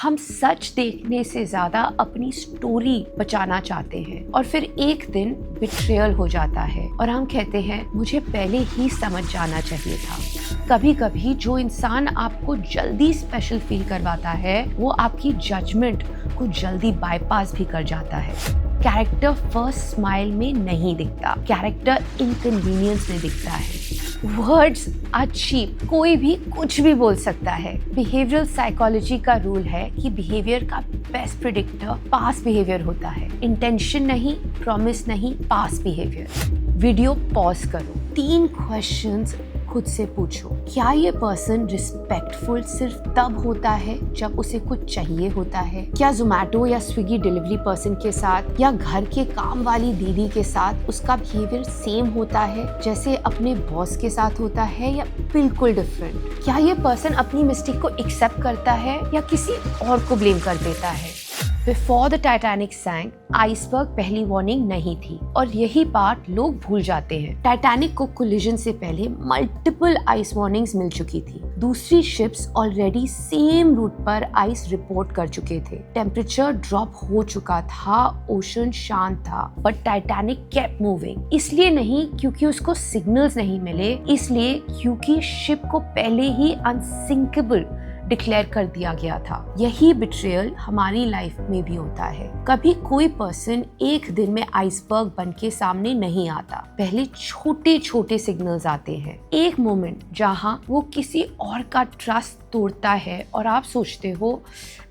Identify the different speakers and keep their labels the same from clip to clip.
Speaker 1: हम सच देखने से ज्यादा अपनी स्टोरी बचाना चाहते हैं और फिर एक दिन बिट्रेयल हो जाता है और हम कहते हैं मुझे पहले ही समझ जाना चाहिए था। कभी कभी जो इंसान आपको जल्दी स्पेशल फील करवाता है वो आपकी जजमेंट को जल्दी बाईपास भी कर जाता है। कैरेक्टर फर्स्ट स्माइल में नहीं दिखता, कैरेक्टर इनकन्वीनियंस में दिखता है। वर्ड्स आर चीप, कोई भी कुछ भी बोल सकता है। बिहेवियरल साइकोलॉजी का रूल है कि बिहेवियर का बेस्ट प्रिडिक्टर पास्ट बिहेवियर होता है, इंटेंशन नहीं, प्रॉमिस नहीं, पास्ट बिहेवियर। वीडियो पॉज करो, 3 क्वेश्चंस खुद से पूछो। क्या ये पर्सन रिस्पेक्टफुल सिर्फ तब होता है जब उसे कुछ चाहिए होता है? क्या जोमैटो या स्विगी डिलीवरी पर्सन के साथ या घर के काम वाली दीदी के साथ उसका बिहेवियर सेम होता है जैसे अपने बॉस के साथ होता है या बिल्कुल डिफरेंट? क्या ये पर्सन अपनी मिस्टेक को एक्सेप्ट करता है या किसी और को ब्लेम कर देता है? बिफोर द टाइटैनिक सैंक, आइसबर्ग पहली वार्निंग नहीं थी और यही पार्ट लोग भूल जाते हैं। टाइटैनिक को कोलिजन से पहले मल्टीपल आइस वार्निंग्स मिल चुकी थी। दूसरी शिप्स ऑलरेडी सेम रूट पर आइस रिपोर्ट कर चुके थे। टेम्परेचर ड्रॉप हो चुका था, ओशन शांत था, बट टाइटैनिक केप्ट मूविंग। इसलिए नहीं क्योंकि उसको सिग्नल्स नहीं मिले, इसलिए क्योंकि शिप को पहले ही अनसिंकेबल डिक्लेयर कर दिया गया था। यही बिट्रेयल हमारी लाइफ में भी होता है। कभी कोई पर्सन एक दिन में आइसबर्ग बन के सामने नहीं आता, पहले छोटे छोटे सिग्नल्स आते हैं। एक मोमेंट जहां वो किसी और का ट्रस्ट तोड़ता है और आप सोचते हो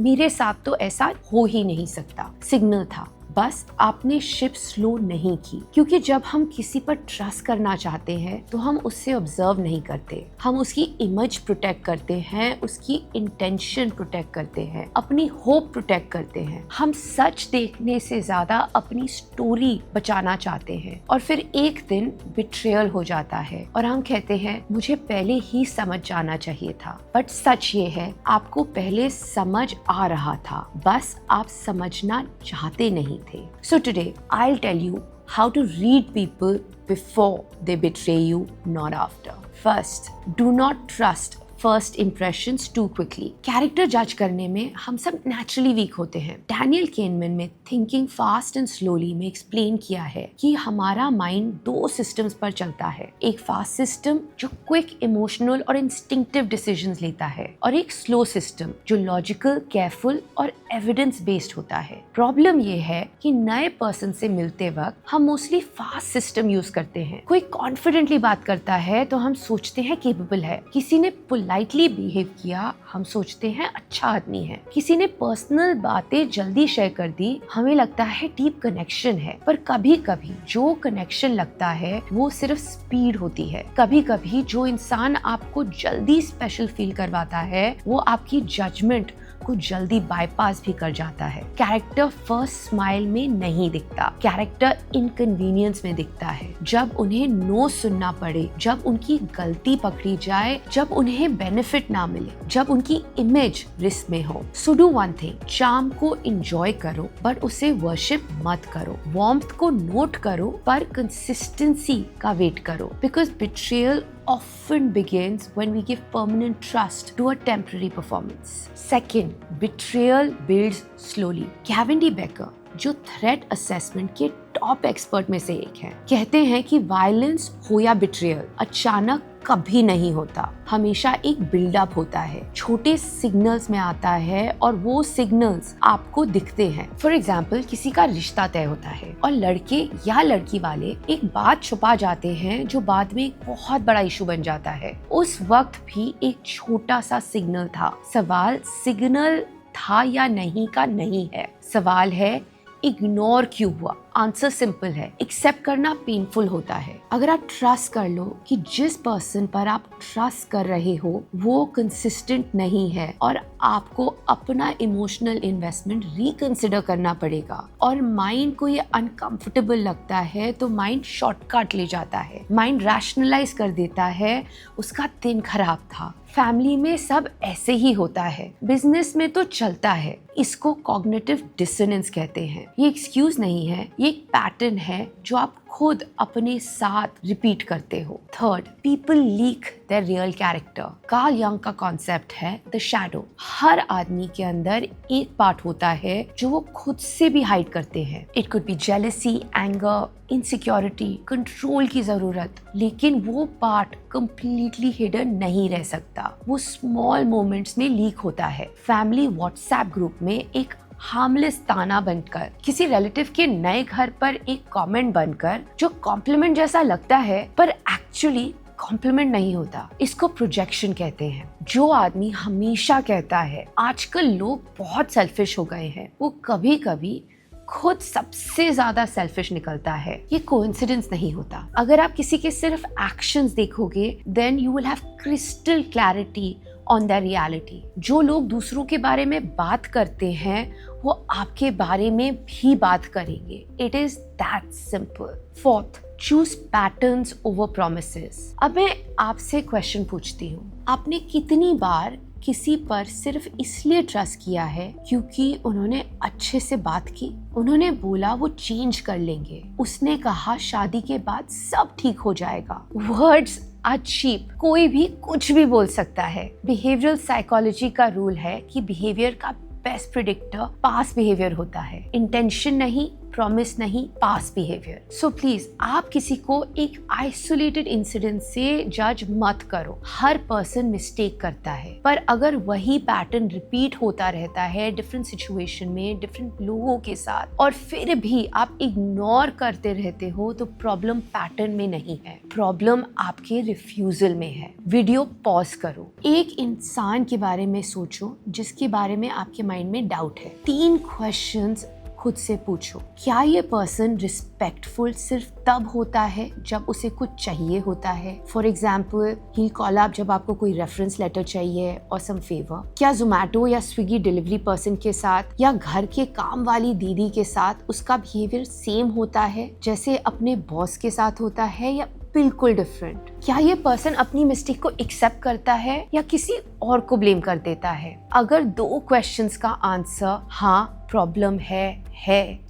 Speaker 1: मेरे साथ तो ऐसा हो ही नहीं सकता। सिग्नल था, बस आपने शिप स्लो नहीं की। क्योंकि जब हम किसी पर ट्रस्ट करना चाहते हैं तो हम उससे ऑब्जर्व नहीं करते, हम उसकी इमेज प्रोटेक्ट करते हैं, उसकी इंटेंशन प्रोटेक्ट करते हैं, अपनी होप प्रोटेक्ट करते हैं। हम सच देखने से ज्यादा अपनी स्टोरी बचाना चाहते हैं और फिर एक दिन बिट्रेयल हो जाता है और हम कहते हैं मुझे पहले ही समझ जाना चाहिए था। बट सच ये है आपको पहले समझ आ रहा था, बस आप समझना चाहते नहीं थे। So today I'll tell you how to read people before they betray you, not after. First, do not trust first impressions too quickly. Character जज करने में हम सब नेचुरली वीक होते हैं। डैनियल केनमैन में थिंकिंग फास्ट एंड स्लोली में explain किया है कि हमारा माइंड 2 सिस्टम्स पर चलता है। एक फास्ट सिस्टम जो क्विक, इमोशनल और इंस्टिंक्टिव डिसीजंस लेता है और एक स्लो सिस्टम जो लॉजिकल, केयरफुल और एविडेंस बेस्ड होता है। प्रॉब्लम ये है कि नए पर्सन से मिलते वक्त हम मोस्टली फास्ट सिस्टम यूज करते हैं। कोई कॉन्फिडेंटली बात करता है तो हम सोचते हैं केपेबल है। किसी ने लाइटली बिहेव किया, हम सोचते हैं अच्छा आदमी है। किसी ने पर्सनल बातें जल्दी शेयर कर दी, हमें लगता है डीप कनेक्शन है। पर कभी कभी जो कनेक्शन लगता है वो सिर्फ स्पीड होती है। कभी कभी जो इंसान आपको जल्दी स्पेशल फील करवाता है वो आपकी जजमेंट को जल्दी बाईपास भी कर जाता है। कैरेक्टर फर्स्ट स्माइल में नहीं दिखता, कैरेक्टर इनकन्वीनियंस में दिखता है। जब उन्हें नो सुनना पड़े, जब उनकी गलती पकड़ी जाए, जब उन्हें बेनिफिट ना मिले, जब उनकी इमेज रिस्क में हो। So do one thing, charm को एंजॉय करो बट उसे वर्शिप मत करो। वार्मथ को नोट करो पर कंसिस्टेंसी का वेट करो। Because betrayal often begins when we give permanent trust to a temporary performance. Second, betrayal builds slowly. Gavin D. Becker, जो थ्रेट असेसमेंट के टॉप एक्सपर्ट में से एक है, कहते हैं कि वायलेंस हो या बिट्रेयल अचानक कभी नहीं होता, हमेशा एक बिल्डअप होता है। छोटे सिग्नल्स में आता है और वो सिग्नल्स आपको दिखते हैं। फॉर एग्जाम्पल, किसी का रिश्ता तय होता है और लड़के या लड़की वाले एक बात छुपा जाते हैं जो बाद में एक बहुत बड़ा इशू बन जाता है। उस वक्त भी एक छोटा सा सिग्नल था। सवाल सिग्नल था या नहीं का नहीं है, सवाल है इग्नोर क्यों हुआ। आंसर सिंपल है, एक्सेप्ट करना पेनफुल होता है। अगर आप ट्रस्ट कर लो कि जिस पर्सन पर आप ट्रस्ट कर रहे हो वो कंसिस्टेंट नहीं है और आपको अपना इमोशनल इन्वेस्टमेंट रिकंसिडर करना पड़ेगा और माइंड को ये अनकंफर्टेबल लगता है तो माइंड शॉर्टकट ले जाता है, माइंड रैशनलाइज कर देता है उसका दिन खराब था। फैमिली में सब ऐसे ही होता है, बिजनेस में तो चलता है। इसको कॉग्निटिव डिसोनेंस कहते हैं। ये एक्सक्यूज नहीं है, ये एक पैटर्न है जो आप खुद अपने साथ रिपीट करते हो। Third, people leak their real character. Carl Jung का कॉन्सेप्ट है द शैडो। हर आदमी के अंदर एक पार्ट होता है जो वो खुद से भी हाइड करते हैं। It could be jealousy, anger, insecurity, control की जरूरत, लेकिन वो पार्ट कंप्लीटली हिडन नहीं रह सकता। वो स्मॉल मोमेंट्स में लीक होता है। फैमिली व्हाट्सएप ग्रुप में एक हार्मलेस ताना बनकर, किसी रिलेटिव के नए घर पर एक कमेंट बनकर जो कॉम्प्लीमेंट जैसा लगता है पर एक्चुअली कॉम्प्लीमेंट नहीं होता, इसको प्रोजेक्शन कहते हैं। जो आदमी हमेशा कहता है आजकल लोग बहुत सेल्फिश हो गए हैं, वो कभी कभी खुद सबसे ज्यादा सेल्फिश निकलता है। ये कोइंसिडेंस नहीं होता। अगर आप किसी के सिर्फ एक्शंस देखोगे, then you will have crystal clarity on the reality. जो लोग दूसरों के बारे में बात करते हैं वो आपके बारे में भी बात करेंगे। It is that simple. Fourth, choose patterns over promises. अब मैं आपसे क्वेश्चन पूछती हूँ, आपने कितनी बार किसी पर सिर्फ इसलिए ट्रस्ट किया है क्योंकि उन्होंने अच्छे से बात की? उन्होंने बोला वो चेंज कर लेंगे, उसने कहा शादी के बाद सब ठीक हो जाएगा। वर्ड्स आर चीप, कोई भी कुछ भी बोल सकता है। बिहेवियरल साइकोलॉजी का रूल है कि बिहेवियर का बेस्ट प्रिडिक्टर पास्ट बिहेवियर होता है, इंटेंशन नहीं, प्रॉमिस नहीं, पास्ट बिहेवियर। सो प्लीज आप किसी को एक आइसोलेटेड इंसिडेंट से जज मत करो। हर पर्सन मिस्टेक करता है, पर अगर वही पैटर्न रिपीट होता रहता है डिफरेंट सिचुएशन में, डिफरेंट लोगों के साथ, और फिर भी आप इग्नोर करते रहते हो, तो प्रॉब्लम पैटर्न में नहीं है, प्रॉब्लम आपके रिफ्यूजल में है। वीडियो पॉज करो। एक इंसान के बारे में सोचो जिसके बारे में आपके माइंड में डाउट है। 3 क्वेश्चंस खुद से पूछो। क्या ये पर्सन रिस्पेक्टफुल सिर्फ तब होता है जब उसे कुछ चाहिए होता है? फॉर एग्जाम्पल, ही कॉल आप जब आपको कोई रेफरेंस लेटर चाहिए और सम फेवर। क्या जोमैटो या स्विगी डिलीवरी पर्सन के साथ या घर के काम वाली दीदी के साथ उसका बिहेवियर सेम होता है जैसे अपने बॉस के साथ होता है, या बिल्कुल डिफरेंट? क्या ये पर्सन अपनी मिस्टेक को एक्सेप्ट करता है या किसी और को ब्लेम कर देता है? अगर 2 क्वेश्चंस का आंसर हाँ प्रॉब्लम है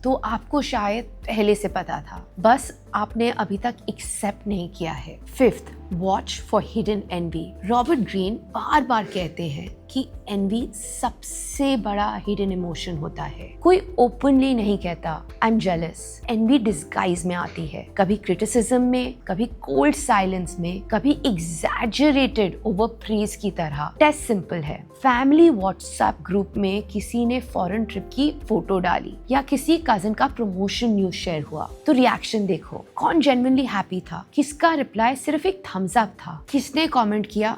Speaker 1: तो आपको शायद पहले से पता था, बस आपने अभी तक एक्सेप्ट नहीं किया है। 5th, watch for hidden envy. Robert Greene बार बार कहते हैं कि एनवी सबसे बड़ा हिडन इमोशन होता है। कोई ओपनली नहीं कहता I am jealous. Envy disguise में आती है, कभी क्रिटिसिज्म में, कभी कोल्ड साइलेंस में, कभी एग्जैजरेटेड ओवर प्रेज की तरह। टेस्ट सिंपल है। फैमिली व्हाट्सएप ग्रुप में किसी ने फॉरेन ट्रिप की फोटो डाली या किसी कजिन का प्रमोशन न्यूज शेयर हुआ, तो रिएक्शन देखो। कौन जेन्युइनली हैप्पी था? किसका रिप्लाई सिर्फ एक थम्स अप था? किसने कमेंट किया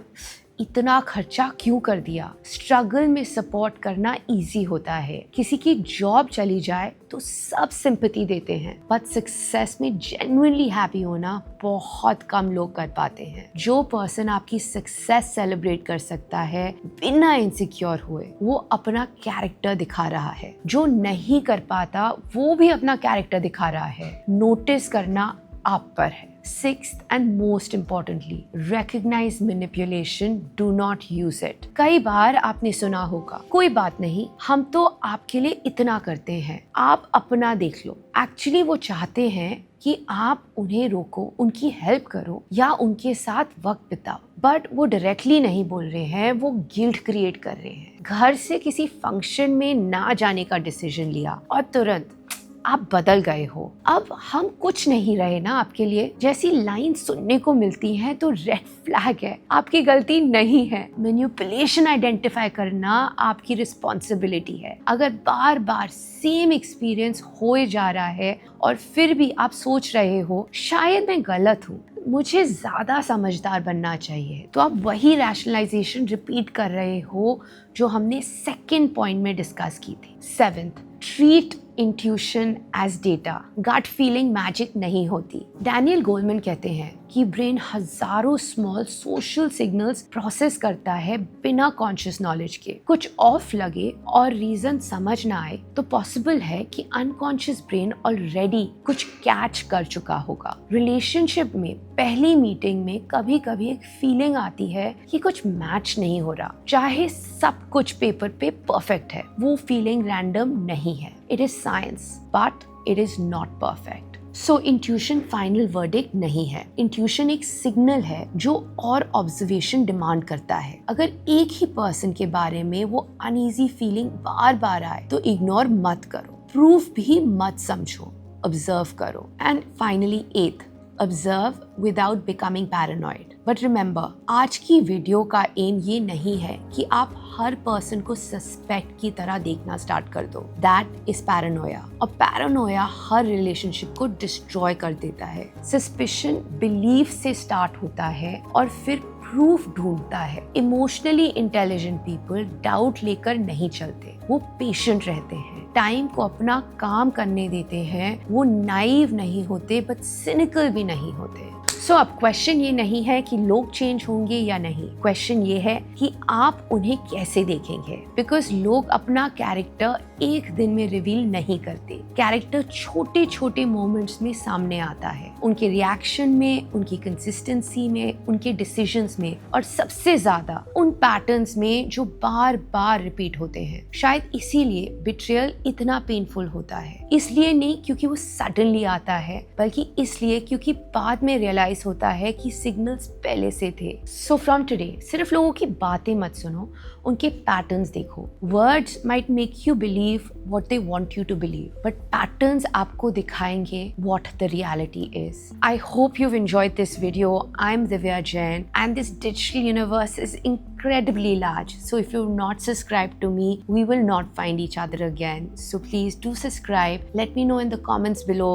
Speaker 1: इतना खर्चा क्यों कर दिया? स्ट्रगल में सपोर्ट करना इजी होता है। किसी की जॉब चली जाए तो सब सिंपैथी देते हैं, बट सक्सेस में जेन्युइनली हैप्पी होना बहुत कम लोग कर पाते हैं। जो पर्सन आपकी सक्सेस सेलिब्रेट कर सकता है बिना इनसिक्योर हुए, वो अपना कैरेक्टर दिखा रहा है। जो नहीं कर पाता वो भी अपना कैरेक्टर दिखा रहा है। नोटिस करना आप पर है। 6th and most importantly, recognize manipulation, do not use it. कई बार आपने सुना होगा, कोई बात नहीं, हम तो आपके लिए इतना करते हैं, आप अपना देख लो। एक्चुअली वो चाहते हैं कि आप उन्हें रोको, उनकी हेल्प करो या उनके साथ वक्त बिताओ, बट वो डायरेक्टली नहीं बोल रहे हैं, वो गिल्ट क्रिएट कर रहे हैं। घर से किसी फंक्शन में ना जाने का डिसीजन लिया और तुरंत आप बदल गए हो, अब हम कुछ नहीं रहे ना आपके लिए, जैसी लाइन सुनने को मिलती है तो रेड फ्लैग है, आपकी गलती नहीं है। मैनिपुलेशन आइडेंटिफाई करना आपकी रिस्पॉन्सिबिलिटी है। अगर बार बार सेम एक्सपीरियंस हो जा रहा है और फिर भी आप सोच रहे हो शायद मैं गलत हूँ, मुझे ज्यादा समझदार बनना चाहिए, तो आप वही रैशनलाइजेशन रिपीट कर रहे हो जो हमने 2nd पॉइंट में डिस्कस की थी। 7th, treat intuition as data. Gut feeling magic नहीं होती। डैनियल गोलमैन कहते हैं कि ब्रेन हजारों स्मॉल सोशल सिग्नल्स प्रोसेस करता है बिना कॉन्शियस नॉलेज के। कुछ ऑफ लगे और रीजन समझ ना आए तो पॉसिबल है कि अनकॉन्शियस ब्रेन ऑलरेडी कुछ कैच कर चुका होगा। रिलेशनशिप में पहली मीटिंग में कभी कभी एक फीलिंग आती है कि कुछ मैच नहीं हो रहा, चाहे सब कुछ पेपर पे परफेक्ट है। वो फीलिंग रैंडम नहीं है, it is science, but it is not perfect. So intuition final verdict नहीं है। इंट्यूशन एक सिग्नल है जो और ऑब्जर्वेशन डिमांड करता है। अगर एक ही पर्सन के बारे में वो अनईजी फीलिंग बार बार आए तो इग्नोर मत करो, प्रूफ भी मत समझो, ऑब्जर्व करो। एंड फाइनली एथ, observe without becoming paranoid. But remember, आज की वीडियो का एम ये नहीं है कि आप हर पर्सन को सस्पेक्ट की तरह देखना स्टार्ट कर दो। That is Paranoia. और पैरानोया हर रिलेशनशिप को डिस्ट्रॉय कर देता है। सस्पिशन बिलीफ से स्टार्ट होता है और फिर प्रूफ ढूंढता है। इमोशनली इंटेलिजेंट पीपल डाउट लेकर नहीं चलते, वो पेशेंट रहते हैं, टाइम को अपना काम करने देते हैं। वो नाइव नहीं होते बट सिनिकल भी नहीं होते। सो अब क्वेश्चन ये नहीं है कि लोग चेंज होंगे या नहीं, क्वेश्चन ये है कि आप उन्हें कैसे देखेंगे। बिकॉज लोग अपना कैरेक्टर एक दिन में रिवील नहीं करते। कैरेक्टर छोटे छोटे मोमेंट्स में सामने आता है, उनके रिएक्शन में, उनकी कंसिस्टेंसी में, उनके डिसीजंस में, और सबसे ज्यादा उन पैटर्न्स में जो बार बार रिपीट होते हैं। शायद इसीलिए बिट्रियल इतना पेनफुल होता है। इसलिए नहीं क्योंकि वो सडनली आता है, बल्कि इसलिए क्योंकि बाद में रियलाइज होता है कि सिग्नल्स पहले से थे। सो फ्रॉम टुडे सिर्फ लोगों की बातें मत सुनो, उनके पैटर्न्स देखो। Words might make you believe what they want you to believe, but patterns आपको दिखाएंगे what the reality is. I hope you've enjoyed this video. I'm Divya Jain and this digital universe is incredibly large. So if you're not subscribed to me, we will not find each other again. So please do subscribe. Let me know in the comments below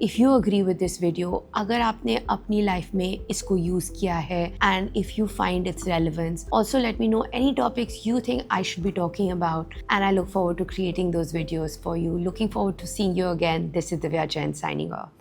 Speaker 1: if you agree with this video. अगर आपने अपनी life में इसको use किया है and if you find its relevance. Also let me know any topics you think I should be talking about and I look forward to creating those videos for you. Looking forward to seeing you again. This is Divya Jain signing off.